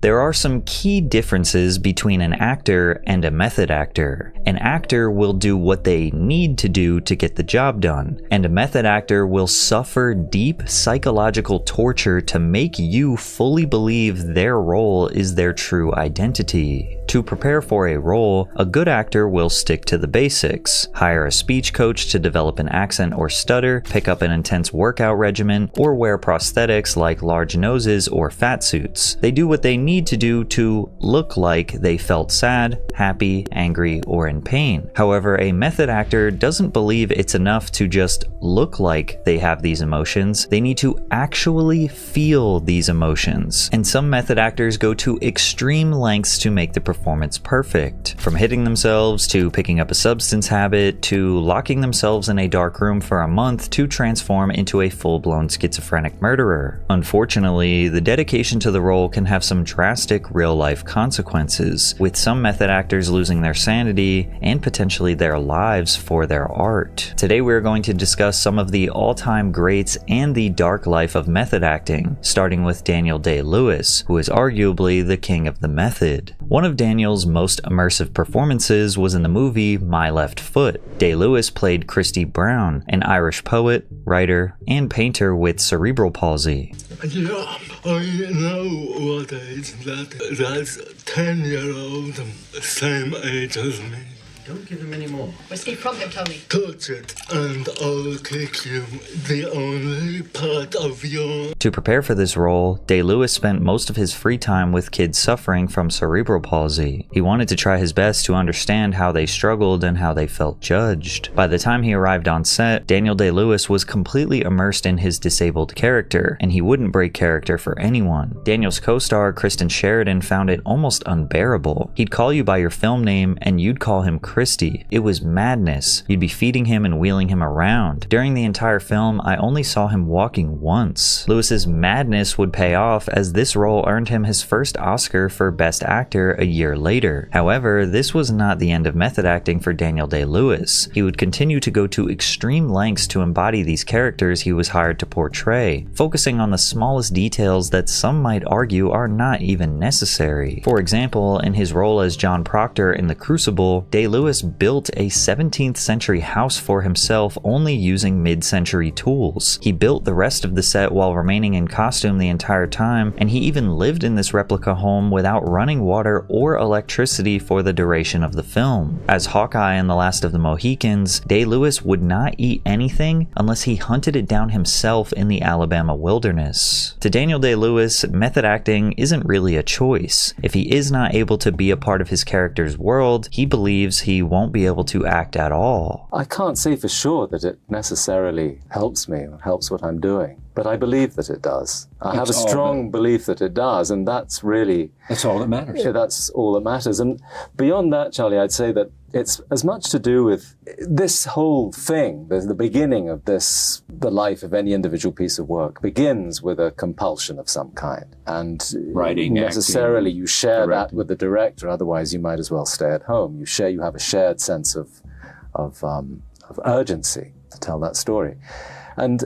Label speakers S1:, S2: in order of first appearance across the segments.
S1: There are some key differences between an actor and a method actor. An actor will do what they need to do to get the job done, and a method actor will suffer deep psychological torture to make you fully believe their role is their true identity. To prepare for a role, a good actor will stick to the basics, hire a speech coach to develop an accent or stutter, pick up an intense workout regimen, or wear prosthetics like large noses or fat suits. They do what they need to do to look like they felt sad, happy, angry, or in pain. However, a method actor doesn't believe it's enough to just look like they have these emotions. They need to actually feel these emotions. And some method actors go to extreme lengths to make the performance perfect. From hitting themselves, to picking up a substance habit, to locking themselves in a dark room for a month to transform into a full-blown schizophrenic murderer. Unfortunately, the dedication to the role can have some drastic real-life consequences, with some method actors losing their sanity and potentially their lives for their art. Today we're going to discuss some of the all-time greats and the dark life of method acting, starting with Daniel Day-Lewis, who is arguably the king of the method. One of Daniel's most immersive performances was in the movie My Left Foot. Day-Lewis played Christy Brown, an Irish poet, writer, and painter with cerebral palsy.
S2: Yeah, I know what age that's 10-year-old, same age as me.
S3: Don't give him any more.
S4: Well, Steve Cronkite told me.
S2: Touch it and I'll kick you, the only part of your...
S1: To prepare for this role, Day-Lewis spent most of his free time with kids suffering from cerebral palsy. He wanted to try his best to understand how they struggled and how they felt judged. By the time he arrived on set, Daniel Day-Lewis was completely immersed in his disabled character, and he wouldn't break character for anyone. Daniel's co-star Kristen Sheridan found it almost unbearable. He'd call you by your film name and you'd call him Christy. It was madness. You'd be feeding him and wheeling him around. During the entire film, I only saw him walking once. Lewis's madness would pay off, as this role earned him his first Oscar for Best Actor a year later. However, this was not the end of method acting for Daniel Day-Lewis. He would continue to go to extreme lengths to embody these characters he was hired to portray, focusing on the smallest details that some might argue are not even necessary. For example, in his role as John Proctor in The Crucible, Day-Lewis built a 17th century house for himself only using mid-century tools. He built the rest of the set while remaining in costume the entire time, and he even lived in this replica home without running water or electricity for the duration of the film. As Hawkeye in The Last of the Mohicans, Day-Lewis would not eat anything unless he hunted it down himself in the Alabama wilderness. To Daniel Day-Lewis, method acting isn't really a choice. If he is not able to be a part of his character's world, he believes he won't be able to act at all.
S5: I can't say for sure that it necessarily helps me or helps what I'm doing, but I believe that it does. I have a strong belief that it does, and that's all that matters. Yeah, that's all that matters. And beyond that, Charlie, I'd say that it's as much to do with this whole thing. There's the beginning of this, the life of any individual piece of work begins with a compulsion of some kind. And writing, necessarily acting, you share directing. That with the director, otherwise you might as well stay at home. You have a shared sense of urgency to tell that story. And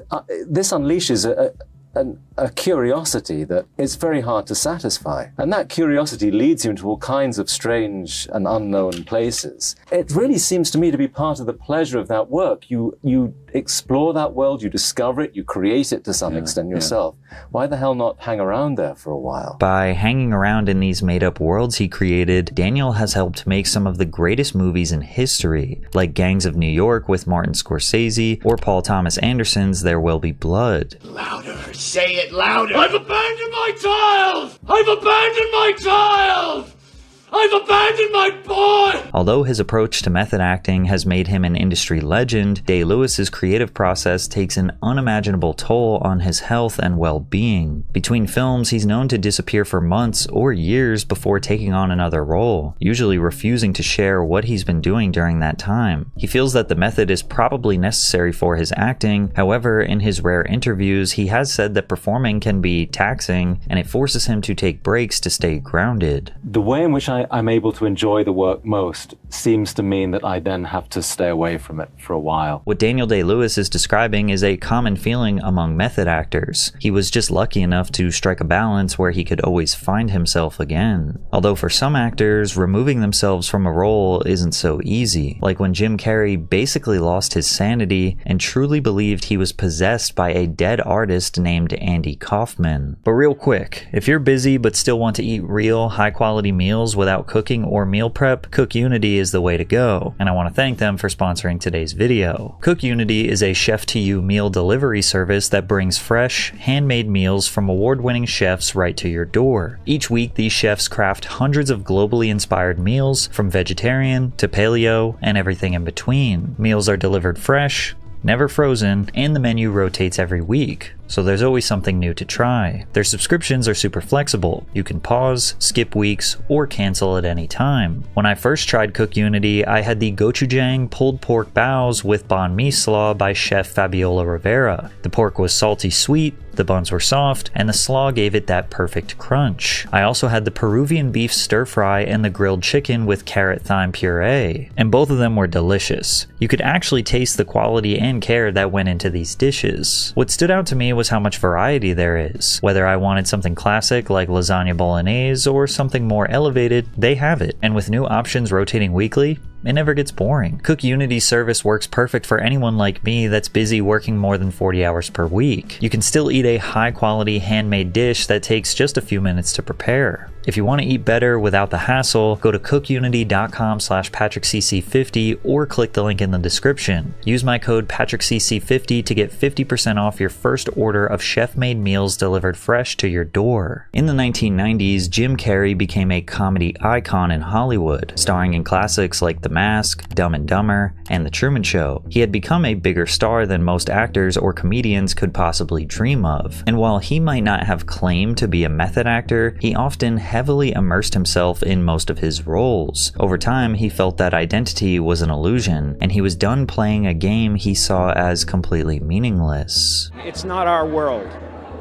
S5: this unleashes a curiosity that is very hard to satisfy. And that curiosity leads you into all kinds of strange and unknown places. It really seems to me to be part of the pleasure of that work. You explore that world, you discover it, you create it to some extent yourself. Why the hell not hang around there for a while?
S1: By hanging around in these made-up worlds he created, Daniel has helped make some of the greatest movies in history, like Gangs of New York with Martin Scorsese, or Paul Thomas Anderson's There Will Be Blood.
S6: Louder! Say it louder! I've abandoned my child! I've abandoned my child! I've abandoned my boy!
S1: Although his approach to method acting has made him an industry legend, Day-Lewis's creative process takes an unimaginable toll on his health and well-being. Between films, he's known to disappear for months or years before taking on another role, usually refusing to share what he's been doing during that time. He feels that the method is probably necessary for his acting. However, in his rare interviews, he has said that performing can be taxing, and it forces him to take breaks to stay grounded.
S5: The way in which I I'm able to enjoy the work most seems to mean that I then have to stay away from it for a while.
S1: What Daniel Day-Lewis is describing is a common feeling among method actors. He was just lucky enough to strike a balance where he could always find himself again. Although for some actors, removing themselves from a role isn't so easy. Like when Jim Carrey basically lost his sanity and truly believed he was possessed by a dead artist named Andy Kaufman. But real quick, if you're busy but still want to eat real, high-quality meals without cooking or meal prep, Cook Unity is the way to go, and I want to thank them for sponsoring today's video. Cook Unity is a chef-to-you meal delivery service that brings fresh, handmade meals from award-winning chefs right to your door. Each week, these chefs craft hundreds of globally inspired meals, from vegetarian to paleo and everything in between. Meals are delivered fresh, never frozen, and the menu rotates every week, so there's always something new to try. Their subscriptions are super flexible. You can pause, skip weeks, or cancel at any time. When I first tried Cook Unity, I had the gochujang pulled pork bows with banh mi slaw by Chef Fabiola Rivera. The pork was salty sweet, the buns were soft, and the slaw gave it that perfect crunch. I also had the Peruvian beef stir fry and the grilled chicken with carrot thyme puree, and both of them were delicious. You could actually taste the quality and care that went into these dishes. What stood out to me was how much variety there is. Whether I wanted something classic like lasagna bolognese or something more elevated, they have it. And with new options rotating weekly, it never gets boring. Cook Unity's service works perfect for anyone like me that's busy working more than 40 hours per week. You can still eat a high-quality handmade dish that takes just a few minutes to prepare. If you want to eat better without the hassle, go to cookunity.com/PatrickCC50 or click the link in the description. Use my code PatrickCC50 to get 50% off your first order of chef-made meals delivered fresh to your door. In the 1990s, Jim Carrey became a comedy icon in Hollywood, starring in classics like The Mask, Dumb and Dumber, and The Truman Show. He had become a bigger star than most actors or comedians could possibly dream of. And while he might not have claimed to be a method actor, he often heavily immersed himself in most of his roles. Over time, he felt that identity was an illusion, and he was done playing a game he saw as completely meaningless.
S3: It's not our world.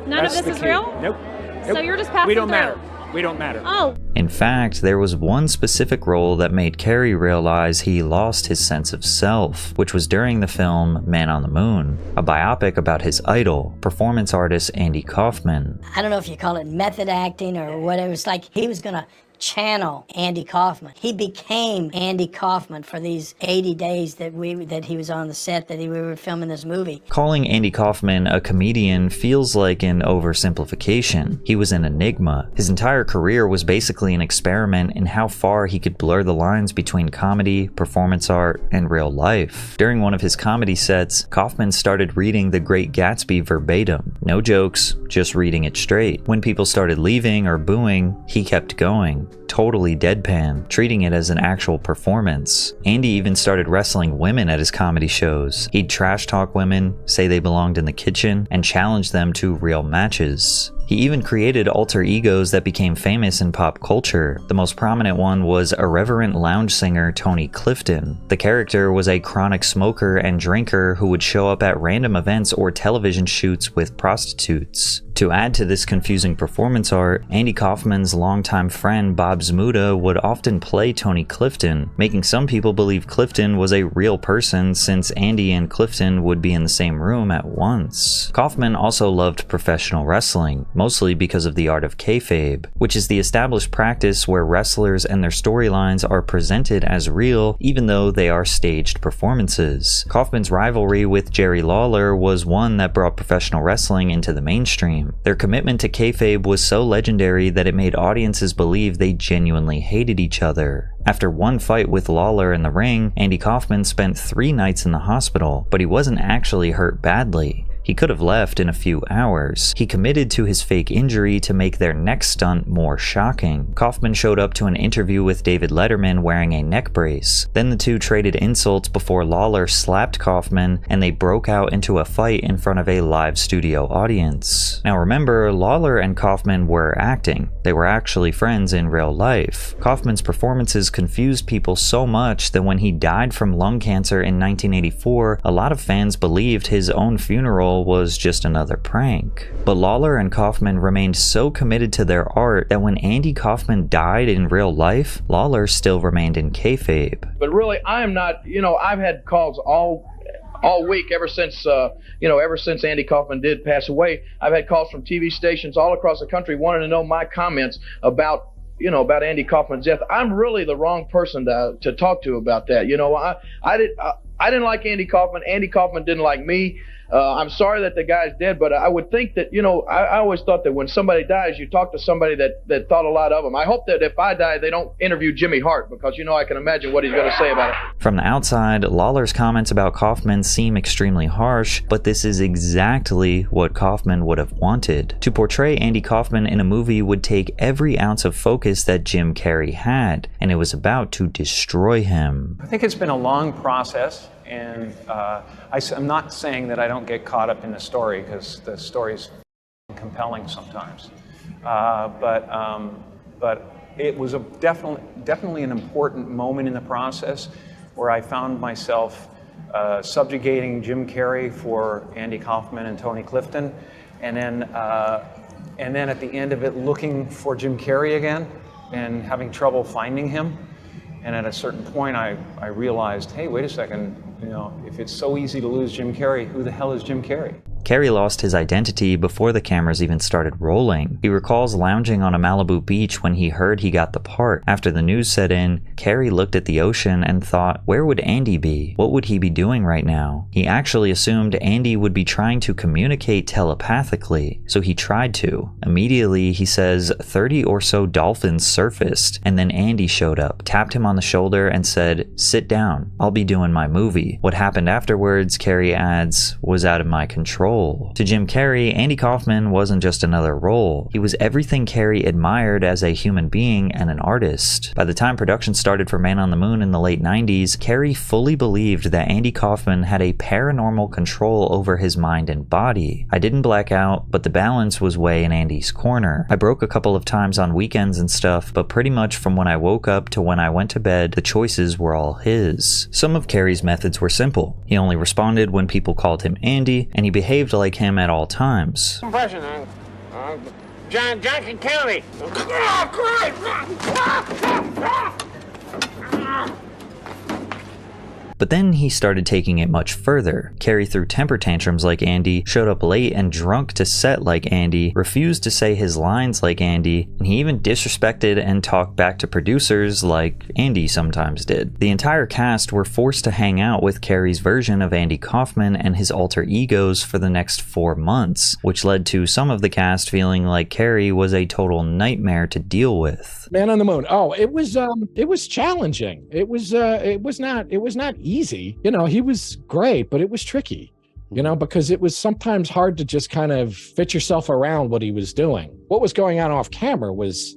S4: None of this is real?
S3: Nope.
S4: So you're just passing
S3: We don't
S4: through.
S3: matter. We don't matter.
S4: Oh.
S1: In fact, there was one specific role that made Carrey realize he lost his sense of self, which was during the film Man on the Moon, a biopic about his idol, performance artist Andy Kaufman.
S7: I don't know if you call it method acting or whatever. It's like he was gonna channel Andy Kaufman. He became Andy Kaufman for these 80 days that he was on the set we were filming this movie.
S1: Calling Andy Kaufman a comedian feels like an oversimplification. He was an enigma. His entire career was basically an experiment in how far he could blur the lines between comedy, performance art, and real life. During one of his comedy sets, Kaufman started reading The Great Gatsby verbatim. No jokes, just reading it straight. When people started leaving or booing, he kept going. Totally deadpan, treating it as an actual performance. Andy even started wrestling women at his comedy shows. He'd trash talk women, say they belonged in the kitchen, and challenge them to real matches. He even created alter egos that became famous in pop culture. The most prominent one was irreverent lounge singer Tony Clifton. The character was a chronic smoker and drinker who would show up at random events or television shoots with prostitutes. To add to this confusing performance art, Andy Kaufman's longtime friend Bob Zmuda would often play Tony Clifton, making some people believe Clifton was a real person since Andy and Clifton would be in the same room at once. Kaufman also loved professional wrestling, mostly because of the art of kayfabe, which is the established practice where wrestlers and their storylines are presented as real even though they are staged performances. Kaufman's rivalry with Jerry Lawler was one that brought professional wrestling into the mainstream. Their commitment to kayfabe was so legendary that it made audiences believe they genuinely hated each other. After one fight with Lawler in the ring, Andy Kaufman spent 3 nights in the hospital, but he wasn't actually hurt badly. He could have left in a few hours. He committed to his fake injury to make their next stunt more shocking. Kaufman showed up to an interview with David Letterman wearing a neck brace. Then the two traded insults before Lawler slapped Kaufman and they broke out into a fight in front of a live studio audience. Now remember, Lawler and Kaufman were acting. They were actually friends in real life. Kaufman's performances confused people so much that when he died from lung cancer in 1984, a lot of fans believed his own funeral funeral was just another prank. But Lawler and Kaufman remained so committed to their art that when Andy Kaufman died in real life, Lawler still remained in kayfabe.
S8: But really, I am not, I've had calls all week ever since Andy Kaufman did pass away. I've had calls from TV stations all across the country wanting to know my comments about Andy Kaufman's death. I'm really the wrong person to talk to about that. I didn't like Andy Kaufman. Andy Kaufman didn't like me. I'm sorry that the guy's dead, but I would think that, I always thought that when somebody dies, you talk to somebody that thought a lot of him. I hope that if I die, they don't interview Jimmy Hart, because, I can imagine what he's going to say about it.
S1: From the outside, Lawler's comments about Kaufman seem extremely harsh, but this is exactly what Kaufman would have wanted. To portray Andy Kaufman in a movie would take every ounce of focus that Jim Carrey had, and it was about to destroy him.
S3: I think it's been a long process. And I'm not saying that I don't get caught up in the story, because the story's compelling sometimes. But it was definitely an important moment in the process where I found myself subjugating Jim Carrey for Andy Kaufman and Tony Clifton, and then at the end of it looking for Jim Carrey again and having trouble finding him. And at a certain point, I realized, hey, wait a second, if it's so easy to lose Jim Carrey, who the hell is Jim Carrey?
S1: Carrey lost his identity before the cameras even started rolling. He recalls lounging on a Malibu beach when he heard he got the part. After the news set in, Carrey looked at the ocean and thought, where would Andy be? What would he be doing right now? He actually assumed Andy would be trying to communicate telepathically, so he tried to. Immediately, he says 30 or so dolphins surfaced, and then Andy showed up, tapped him on the shoulder, and said, sit down, I'll be doing my movie. What happened afterwards, Carrey adds, was out of my control. To Jim Carrey, Andy Kaufman wasn't just another role. He was everything Carrey admired as a human being and an artist. By the time production started for Man on the Moon in the late 90s, Carrey fully believed that Andy Kaufman had a paranormal control over his mind and body. I didn't black out, but the balance was way in Andy's corner. I broke a couple of times on weekends and stuff, but pretty much from when I woke up to when I went to bed, the choices were all his. Some of Carrey's methods were simple. He only responded when people called him Andy, and he behaved like him at all times.
S6: Impression, John can kill me.
S1: But then he started taking it much further. Carrey threw temper tantrums like Andy, showed up late and drunk to set like Andy, refused to say his lines like Andy, and he even disrespected and talked back to producers like Andy sometimes did. The entire cast were forced to hang out with Carrey's version of Andy Kaufman and his alter egos for the next 4 months, which led to some of the cast feeling like Carrey was a total nightmare to deal with.
S9: Man on the Moon. Oh, it was challenging. It was not easy. He was great, but it was tricky, because it was sometimes hard to just kind of fit yourself around what he was doing. What was going on off camera was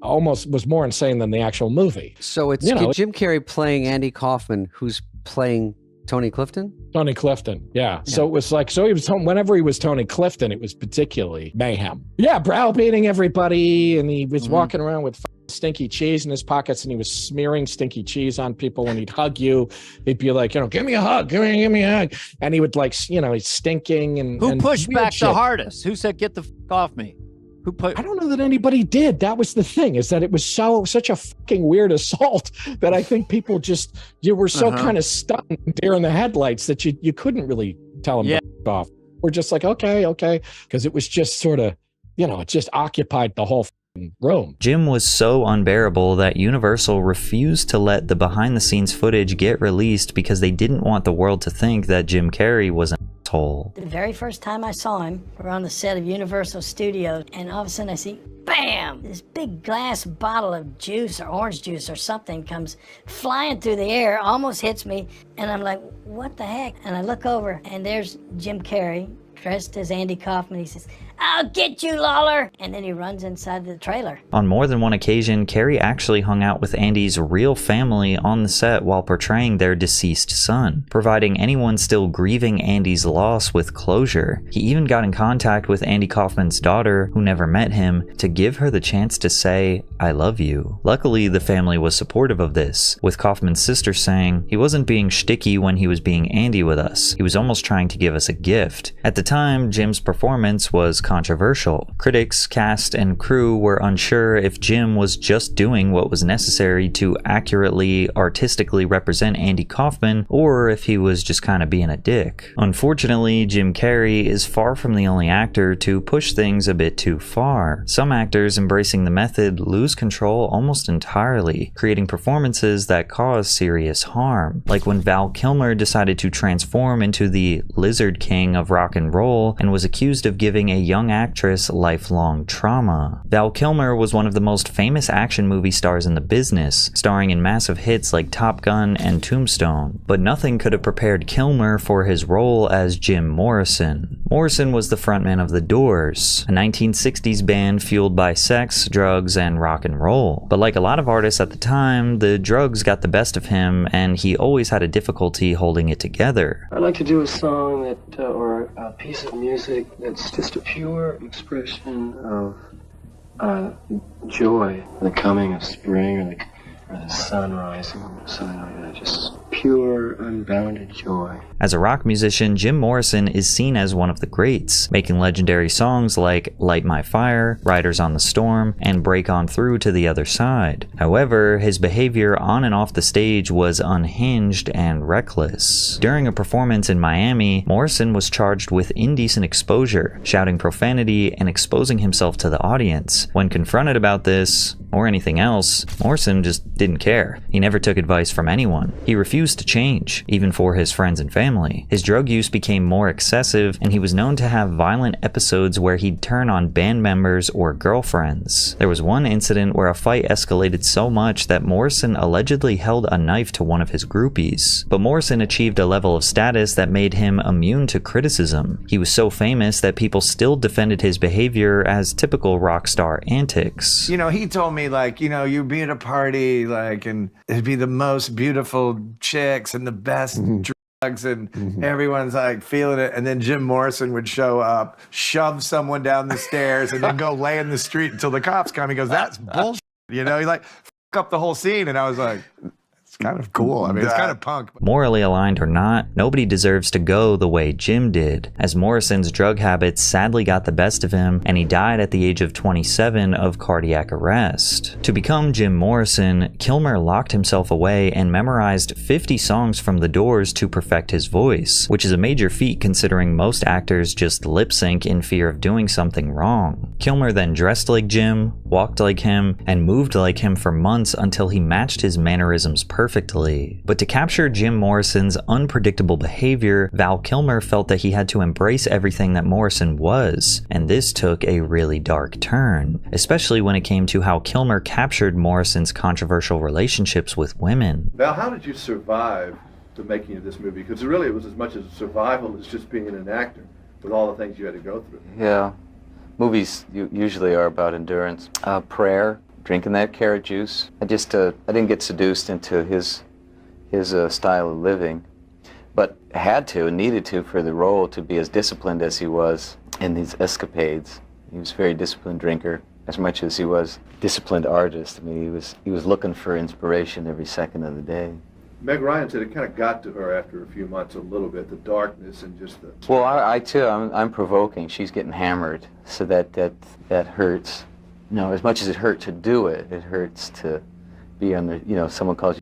S9: more insane than the actual movie.
S10: So it's Jim Carrey playing Andy Kaufman, who's playing Tony Clifton? Tony Clifton,
S9: yeah. So it was like, whenever he was Tony Clifton, it was particularly mayhem. Yeah, browbeating everybody, and he was walking around with stinky cheese in his pockets, and he was smearing stinky cheese on people. When he'd hug you, he'd be like, give me a hug, give me a hug. And he would he's stinking.
S11: Who pushed back the hardest? Who said, get the f*** off me?
S9: I don't know that anybody did. That was the thing, is that it was such a fucking weird assault that I think people you were so kind of stunned deer in the headlights that you couldn't really tell them to f*** off. We're just like, okay. Because it was just sort of, it just occupied the whole room.
S1: Jim was so unbearable that Universal refused to let the behind-the-scenes footage get released because they didn't want the world to think that Jim Carrey was an asshole.
S7: The very first time I saw him, we're on the set of Universal Studios, and all of a sudden I see, bam! This big glass bottle of juice or orange juice or something comes flying through the air, almost hits me, and I'm like, what the heck? And I look over, and there's Jim Carrey, dressed as Andy Kaufman. He says, I'll get you, Lawler! And then he runs inside the trailer.
S1: On more than one occasion, Carrey actually hung out with Andy's real family on the set while portraying their deceased son, providing anyone still grieving Andy's loss with closure. He even got in contact with Andy Kaufman's daughter, who never met him, to give her the chance to say, I love you. Luckily, the family was supportive of this, with Kaufman's sister saying, he wasn't being shticky when he was being Andy with us. He was almost trying to give us a gift. At the time, Jim's performance was controversial. Critics, cast, and crew were unsure if Jim was just doing what was necessary to accurately, artistically represent Andy Kaufman, or if he was just kind of being a dick. Unfortunately, Jim Carrey is far from the only actor to push things a bit too far. Some actors embracing the method lose control almost entirely, creating performances that cause serious harm, like when Val Kilmer decided to transform into the Lizard King of rock and roll and was accused of giving a young actress lifelong trauma. Val Kilmer was one of the most famous action movie stars in the business, starring in massive hits like Top Gun and Tombstone, but nothing could have prepared Kilmer for his role as Jim Morrison. Morrison was the frontman of The Doors, a 1960s band fueled by sex, drugs, and rock and roll. But like a lot of artists at the time, the drugs got the best of him, and he always had a difficulty holding it together.
S12: I'd like to do a song that, or a piece of music that's just a pure expression of joy, the coming of spring, or the sun rising, or something like that. Just pure, unbounded joy.
S1: As a rock musician, Jim Morrison is seen as one of the greats, making legendary songs like Light My Fire, Riders on the Storm, and Break On Through to the Other Side. However, his behavior on and off the stage was unhinged and reckless. During a performance in Miami, Morrison was charged with indecent exposure, shouting profanity and exposing himself to the audience. When confronted about this, or anything else, Morrison just didn't care. He never took advice from anyone. He refused to change, even for his friends and family. His drug use became more excessive, and he was known to have violent episodes where he'd turn on band members or girlfriends. There was one incident where a fight escalated so much that Morrison allegedly held a knife to one of his groupies. But Morrison achieved a level of status that made him immune to criticism. He was so famous that people still defended his behavior as typical rock star antics.
S13: You know, he told me, like, you know, you'd be at a party, like, and it'd be the most beautiful chicks and the best drugs, and everyone's like feeling it, and then Jim Morrison would show up, shove someone down the stairs, and then go lay in the street until the cops come. He goes, "That's bullshit," you know. He like f up the whole scene, and I was like, it's kind of cool. I mean, it's kind of punk.
S1: Morally aligned or not, nobody deserves to go the way Jim did, as Morrison's drug habits sadly got the best of him, and he died at the age of 27 of cardiac arrest. To become Jim Morrison, Kilmer locked himself away and memorized 50 songs from The Doors to perfect his voice, which is a major feat considering most actors just lip sync in fear of doing something wrong. Kilmer then dressed like Jim, walked like him, and moved like him for months until he matched his mannerisms perfectly. But to capture Jim Morrison's unpredictable behavior, Val Kilmer felt that he had to embrace everything that Morrison was, and this took a really dark turn, especially when it came to how Kilmer captured Morrison's controversial relationships with women.
S14: Val, how did you survive the making of this movie? Because really it was as much as survival as just being an actor, with all the things you had to go through.
S15: Yeah. Movies usually are about endurance. Prayer, drinking that carrot juice. I didn't get seduced into his style of living, but had to and needed to for the role to be as disciplined as he was in these escapades. He was a very disciplined drinker as much as he was disciplined artist. I mean, he was looking for inspiration every second of the day.
S14: Meg Ryan said it kind of got to her after a few months a little bit, the darkness and just the...
S15: Well, I too, I'm provoking. She's getting hammered, so that hurts. You know, as much as it hurt to do it, it hurts to be on the, you know, someone calls you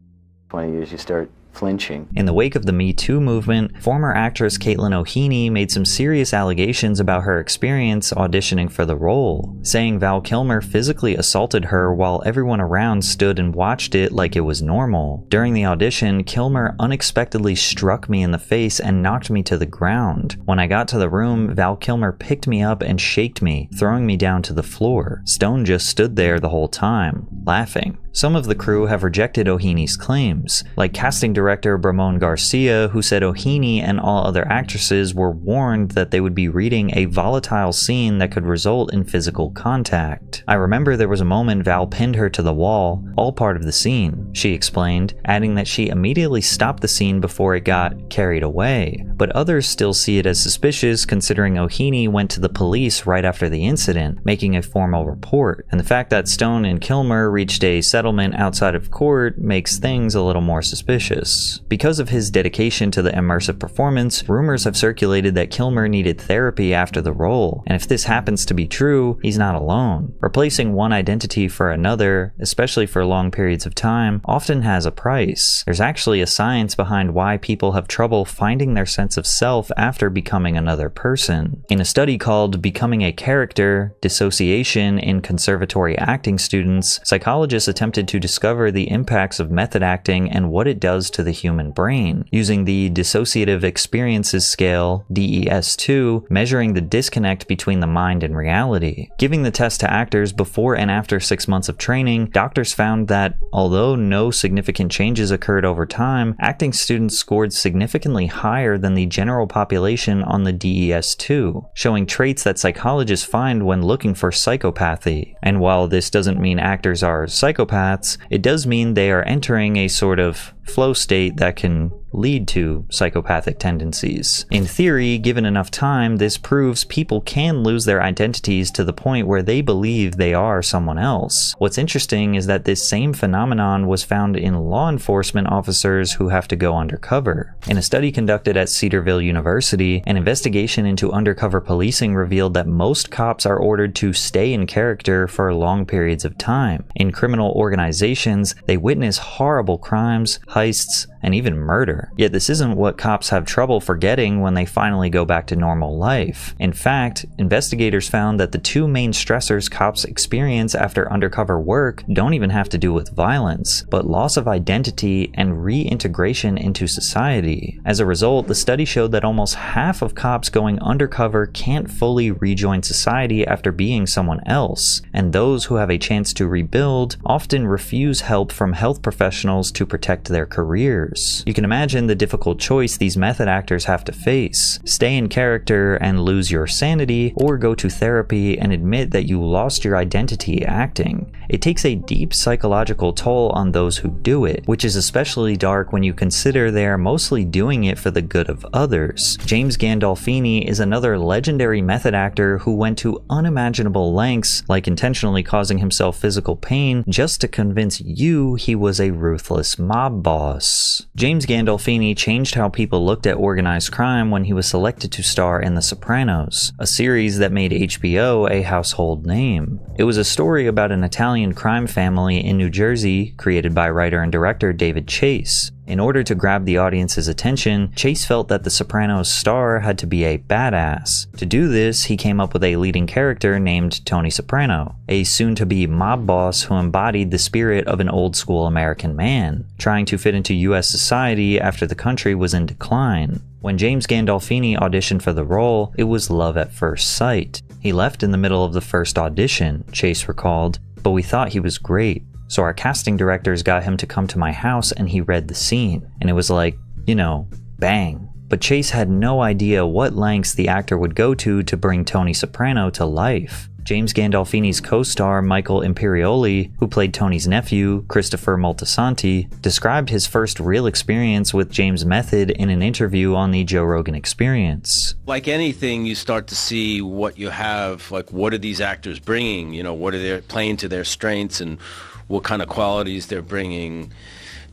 S15: 20 years, you start flinching.
S1: In the wake of the Me Too movement, former actress Caitlin O'Heaney made some serious allegations about her experience auditioning for the role, saying Val Kilmer physically assaulted her while everyone around stood and watched it like it was normal. During the audition, Kilmer unexpectedly struck me in the face and knocked me to the ground. When I got to the room, Val Kilmer picked me up and shaked me, throwing me down to the floor. Stone just stood there the whole time, laughing. Some of the crew have rejected O'Heaney's claims, like casting director Bramon Garcia, who said O'Heaney and all other actresses were warned that they would be reading a volatile scene that could result in physical contact. I remember there was a moment Val pinned her to the wall, all part of the scene, she explained, adding that she immediately stopped the scene before it got carried away. But others still see it as suspicious considering O'Heaney went to the police right after the incident, making a formal report, and the fact that Stone and Kilmer reached a settlement settlement outside of court makes things a little more suspicious. Because of his dedication to the immersive performance, rumors have circulated that Kilmer needed therapy after the role, and if this happens to be true, he's not alone. Replacing one identity for another, especially for long periods of time, often has a price. There's actually a science behind why people have trouble finding their sense of self after becoming another person. In a study called Becoming a Character: Dissociation in Conservatory Acting Students, psychologists attempted to discover the impacts of method acting and what it does to the human brain, using the Dissociative Experiences Scale, DES-2, measuring the disconnect between the mind and reality. Giving the test to actors before and after 6 months of training, doctors found that, although no significant changes occurred over time, acting students scored significantly higher than the general population on the DES-2, showing traits that psychologists find when looking for psychopathy. And while this doesn't mean actors are psychopaths, it does mean they are entering a sort of flow state that can lead to psychopathic tendencies. In theory, given enough time, this proves people can lose their identities to the point where they believe they are someone else. What's interesting is that this same phenomenon was found in law enforcement officers who have to go undercover. In a study conducted at Cedarville University, an investigation into undercover policing revealed that most cops are ordered to stay in character for long periods of time. In criminal organizations, they witness horrible crimes, heists, and even murder. Yet this isn't what cops have trouble forgetting when they finally go back to normal life. In fact, investigators found that the two main stressors cops experience after undercover work don't even have to do with violence, but loss of identity and reintegration into society. As a result, the study showed that almost half of cops going undercover can't fully rejoin society after being someone else, and those who have a chance to rebuild often refuse help from health professionals to protect their careers. You can imagine the difficult choice these method actors have to face: stay in character and lose your sanity, or go to therapy and admit that you lost your identity acting. It takes a deep psychological toll on those who do it, which is especially dark when you consider they are mostly doing it for the good of others. James Gandolfini is another legendary method actor who went to unimaginable lengths, like intentionally causing himself physical pain, just to convince you he was a ruthless mob boss. James Gandolfini changed how people looked at organized crime when he was selected to star in The Sopranos, a series that made HBO a household name. It was a story about an Italian crime family in New Jersey, created by writer and director David Chase. In order to grab the audience's attention, Chase felt that The Sopranos star had to be a badass. To do this, he came up with a leading character named Tony Soprano, a soon-to-be mob boss who embodied the spirit of an old-school American man, trying to fit into US society after the country was in decline. When James Gandolfini auditioned for the role, it was love at first sight. He left in the middle of the first audition, Chase recalled, but we thought he was great. So our casting directors got him to come to my house and he read the scene. And it was like, you know, bang. But Chase had no idea what lengths the actor would go to bring Tony Soprano to life. James Gandolfini's co-star Michael Imperioli, who played Tony's nephew, Christopher Moltisanti, described his first real experience with James' method in an interview on the Joe Rogan Experience.
S16: Like anything, you start to see what you have, like what are these actors bringing, you know, what are they playing to their strengths and what kind of qualities they're bringing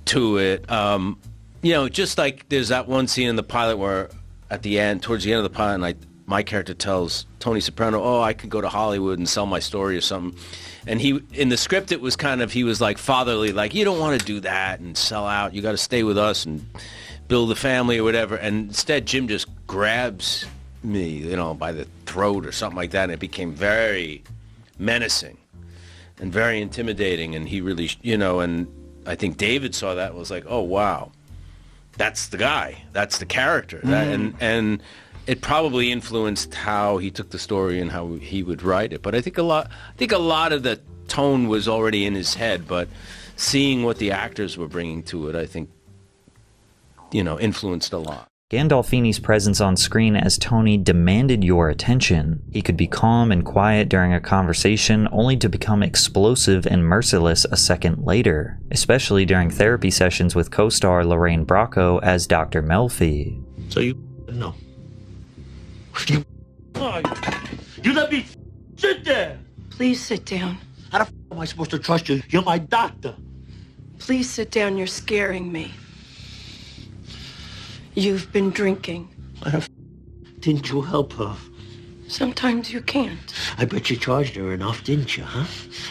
S16: to it. You know, just like there's that one scene in the pilot where at the end, towards the end of the pilot, my character tells Tony Soprano, oh, I could go to Hollywood and sell my story or something. And he, in the script, it was kind of, he was like fatherly, like, you don't want to do that and sell out. You got to stay with us and build a family or whatever. And instead, Jim just grabs me, you know, by the throat or something like that. And it became very menacing and very intimidating. And he really, you know, and I think David saw that and was like, oh, wow, that's the guy. That's the character. Mm-hmm. And it probably influenced how he took the story and how he would write it. But I think a lot of the tone was already in his head, but seeing what the actors were bringing to it, I think, you know, influenced a lot.
S1: Gandolfini's presence on screen as Tony demanded your attention. He could be calm and quiet during a conversation, only to become explosive and merciless a second later, especially during therapy sessions with co-star Lorraine Bracco as Dr. Melfi.
S6: So you know. You let me sit there.
S17: Please sit down.
S6: How the f am I supposed to trust you? You're my doctor.
S17: Please sit down, you're scaring me. You've been drinking.
S18: Didn't you help her?
S17: Sometimes you can't.
S18: I bet you charged her enough, didn't you, huh?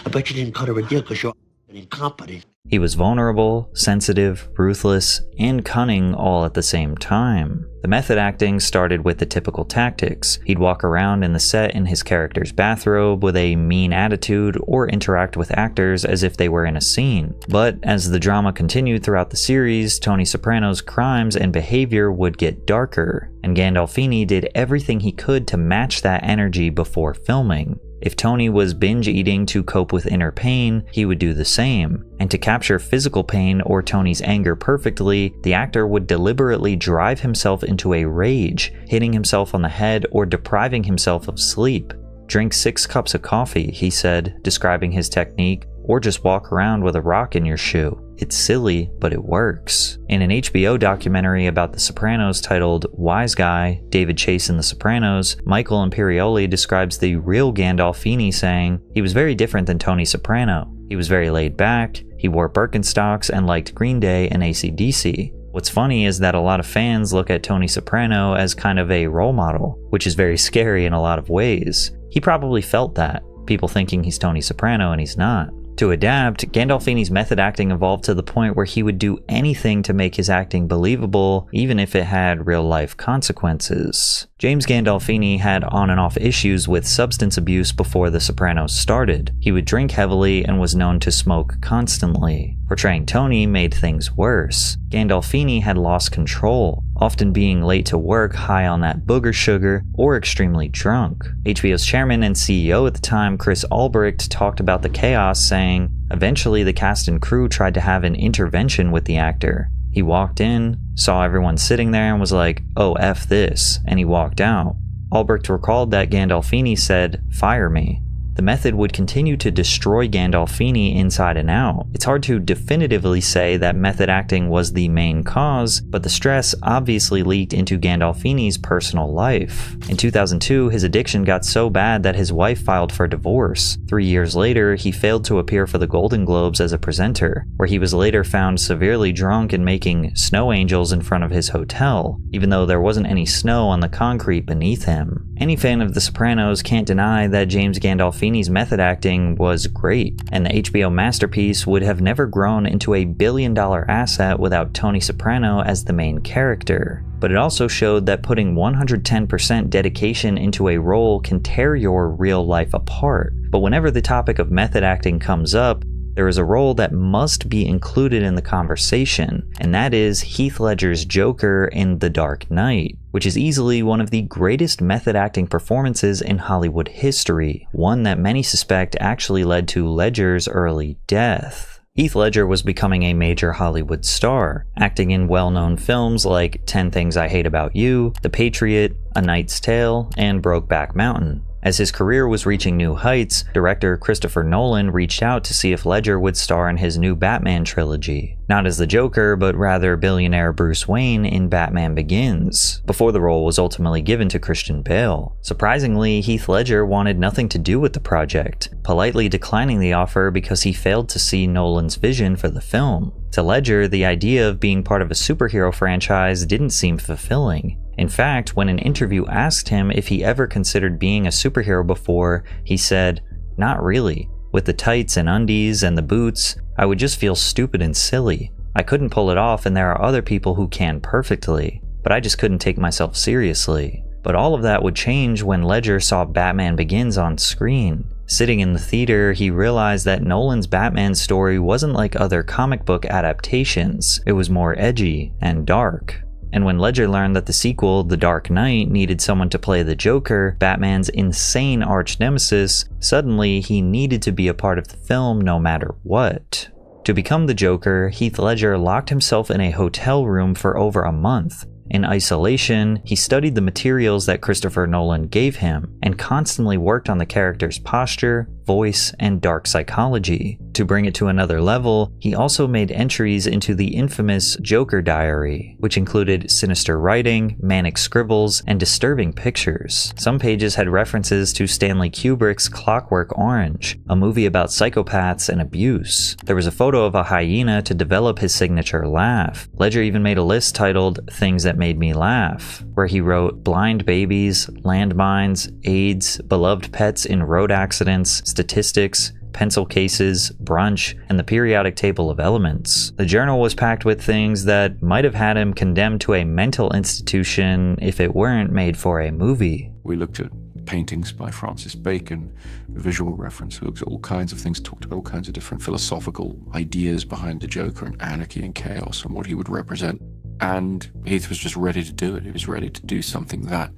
S18: I bet you didn't cut her a deal because you're incompetent.
S1: He was vulnerable, sensitive, ruthless, and cunning all at the same time. The method acting started with the typical tactics. He'd walk around in the set in his character's bathrobe with a mean attitude or interact with actors as if they were in a scene. But as the drama continued throughout the series, Tony Soprano's crimes and behavior would get darker, and Gandolfini did everything he could to match that energy before filming. If Tony was binge eating to cope with inner pain, he would do the same. And to capture physical pain or Tony's anger perfectly, the actor would deliberately drive himself into a rage, hitting himself on the head or depriving himself of sleep. "Drink 6 cups of coffee," he said, describing his technique, or just walk around with a rock in your shoe. It's silly, but it works. In an HBO documentary about The Sopranos titled Wise Guy, David Chase and The Sopranos, Michael Imperioli describes the real Gandolfini saying, "He was very different than Tony Soprano. He was very laid back, he wore Birkenstocks and liked Green Day and AC/DC. What's funny is that a lot of fans look at Tony Soprano as kind of a role model, which is very scary in a lot of ways. He probably felt that, people thinking he's Tony Soprano and he's not." To adapt, Gandolfini's method acting evolved to the point where he would do anything to make his acting believable, even if it had real-life consequences. James Gandolfini had on and off issues with substance abuse before The Sopranos started. He would drink heavily and was known to smoke constantly. Portraying Tony made things worse. Gandolfini had lost control, often being late to work high on that booger sugar or extremely drunk. HBO's chairman and CEO at the time, Chris Albrecht, talked about the chaos, saying, "Eventually the cast and crew tried to have an intervention with the actor. He walked in, saw everyone sitting there and was like, 'Oh, F this,' and he walked out." Albrecht recalled that Gandolfini said, "Fire me." The method would continue to destroy Gandolfini inside and out. It's hard to definitively say that method acting was the main cause, but the stress obviously leaked into Gandolfini's personal life. In 2002, his addiction got so bad that his wife filed for divorce. 3 years later, he failed to appear for the Golden Globes as a presenter, where he was later found severely drunk and making snow angels in front of his hotel, even though there wasn't any snow on the concrete beneath him. Any fan of The Sopranos can't deny that James Gandolfini's method acting was great, and the HBO masterpiece would have never grown into a billion-dollar asset without Tony Soprano as the main character. But it also showed that putting 110% dedication into a role can tear your real life apart. But whenever the topic of method acting comes up, there is a role that must be included in the conversation, and that is Heath Ledger's Joker in The Dark Knight, which is easily one of the greatest method acting performances in Hollywood history, one that many suspect actually led to Ledger's early death. Heath Ledger was becoming a major Hollywood star, acting in well-known films like 10 Things I Hate About You, The Patriot, A Knight's Tale, and Brokeback Mountain. As his career was reaching new heights, director Christopher Nolan reached out to see if Ledger would star in his new Batman trilogy. Not as the Joker, but rather billionaire Bruce Wayne in Batman Begins, before the role was ultimately given to Christian Bale. Surprisingly, Heath Ledger wanted nothing to do with the project, politely declining the offer because he failed to see Nolan's vision for the film. To Ledger, the idea of being part of a superhero franchise didn't seem fulfilling. In fact, when an interview asked him if he ever considered being a superhero before, he said, "Not really. With the tights and undies and the boots, I would just feel stupid and silly. I couldn't pull it off, and there are other people who can perfectly, but I just couldn't take myself seriously." But all of that would change when Ledger saw Batman Begins on screen. Sitting in the theater, he realized that Nolan's Batman story wasn't like other comic book adaptations. It was more edgy and dark. And when Ledger learned that the sequel, The Dark Knight, needed someone to play the Joker, Batman's insane arch-nemesis, suddenly he needed to be a part of the film no matter what. To become the Joker, Heath Ledger locked himself in a hotel room for over a month. In isolation, he studied the materials that Christopher Nolan gave him, and constantly worked on the character's posture, voice, and dark psychology. To bring it to another level, he also made entries into the infamous Joker Diary, which included sinister writing, manic scribbles, and disturbing pictures. Some pages had references to Stanley Kubrick's Clockwork Orange, a movie about psychopaths and abuse. There was a photo of a hyena to develop his signature laugh. Ledger even made a list titled Things That Made Me Laugh, where he wrote blind babies, landmines, AIDS, beloved pets in road accidents, statistics, pencil cases, brunch, and the periodic table of elements. The journal was packed with things that might have had him condemned to a mental institution if it weren't made for a movie.
S19: We looked at paintings by Francis Bacon, visual reference, we looked at all kinds of things, talked about all kinds of different philosophical ideas behind the Joker and anarchy and chaos and what he would represent. And Heath was just ready to do it. He was ready to do something that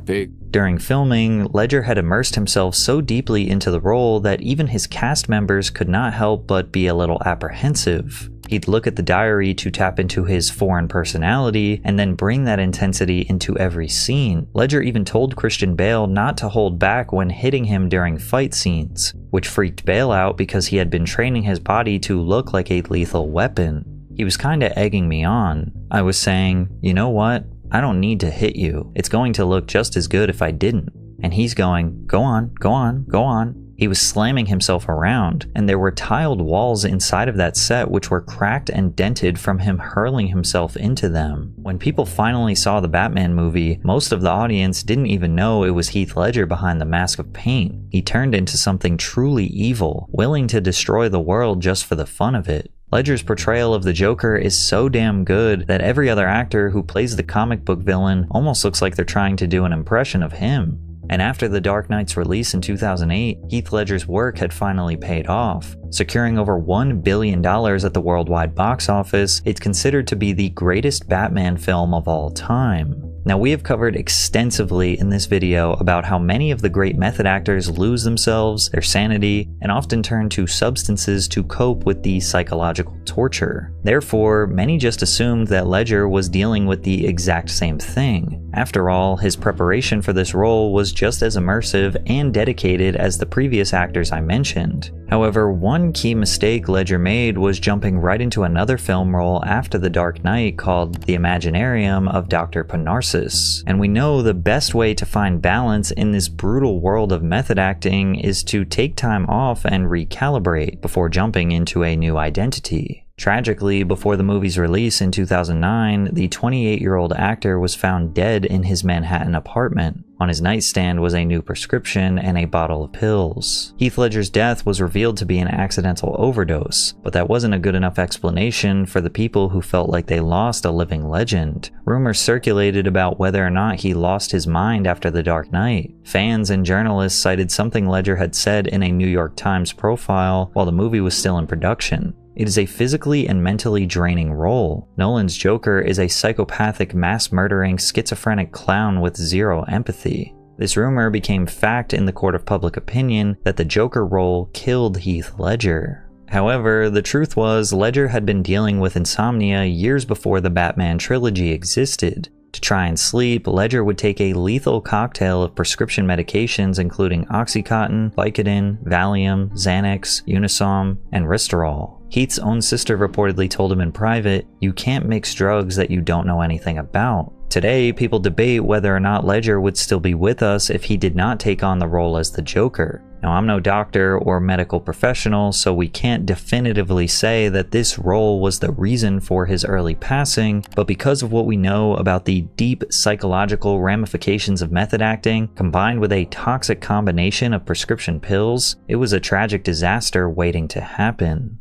S19: big.
S1: During filming, Ledger had immersed himself so deeply into the role that even his cast members could not help but be a little apprehensive. He'd look at the diary to tap into his foreign personality and then bring that intensity into every scene. Ledger even told Christian Bale not to hold back when hitting him during fight scenes, which freaked Bale out because he had been training his body to look like a lethal weapon. He was kinda egging me on. I was saying, you know what? I don't need to hit you. It's going to look just as good if I didn't. And he's going, go on, go on, go on. He was slamming himself around, and there were tiled walls inside of that set which were cracked and dented from him hurling himself into them. When people finally saw the Batman movie, most of the audience didn't even know it was Heath Ledger behind the mask of paint. He turned into something truly evil, willing to destroy the world just for the fun of it. Ledger's portrayal of the Joker is so damn good that every other actor who plays the comic book villain almost looks like they're trying to do an impression of him. And after The Dark Knight's release in 2008, Heath Ledger's work had finally paid off. Securing over $1 billion at the worldwide box office, it's considered to be the greatest Batman film of all time. Now, we have covered extensively in this video about how many of the great method actors lose themselves, their sanity, and often turn to substances to cope with the psychological torture. Therefore, many just assumed that Ledger was dealing with the exact same thing. After all, his preparation for this role was just as immersive and dedicated as the previous actors I mentioned. However, one key mistake Ledger made was jumping right into another film role after The Dark Knight called The Imaginarium of Dr. Panarsis. And we know the best way to find balance in this brutal world of method acting is to take time off and recalibrate before jumping into a new identity. Tragically, before the movie's release in 2009, the 28-year-old actor was found dead in his Manhattan apartment. On his nightstand was a new prescription and a bottle of pills. Heath Ledger's death was revealed to be an accidental overdose, but that wasn't a good enough explanation for the people who felt like they lost a living legend. Rumors circulated about whether or not he lost his mind after The Dark Knight. Fans and journalists cited something Ledger had said in a New York Times profile while the movie was still in production. It is a physically and mentally draining role. Nolan's Joker is a psychopathic, mass-murdering, schizophrenic clown with zero empathy. This rumor became fact in the court of public opinion that the Joker role killed Heath Ledger. However, the truth was Ledger had been dealing with insomnia years before the Batman trilogy existed. To try and sleep, Ledger would take a lethal cocktail of prescription medications including Oxycontin, Vicodin, Valium, Xanax, Unisom, and Risterol. Heath's own sister reportedly told him in private, "You can't mix drugs that you don't know anything about." Today, people debate whether or not Ledger would still be with us if he did not take on the role as the Joker. Now, I'm no doctor or medical professional, so we can't definitively say that this role was the reason for his early passing, but because of what we know about the deep psychological ramifications of method acting, combined with a toxic combination of prescription pills, it was a tragic disaster waiting to happen.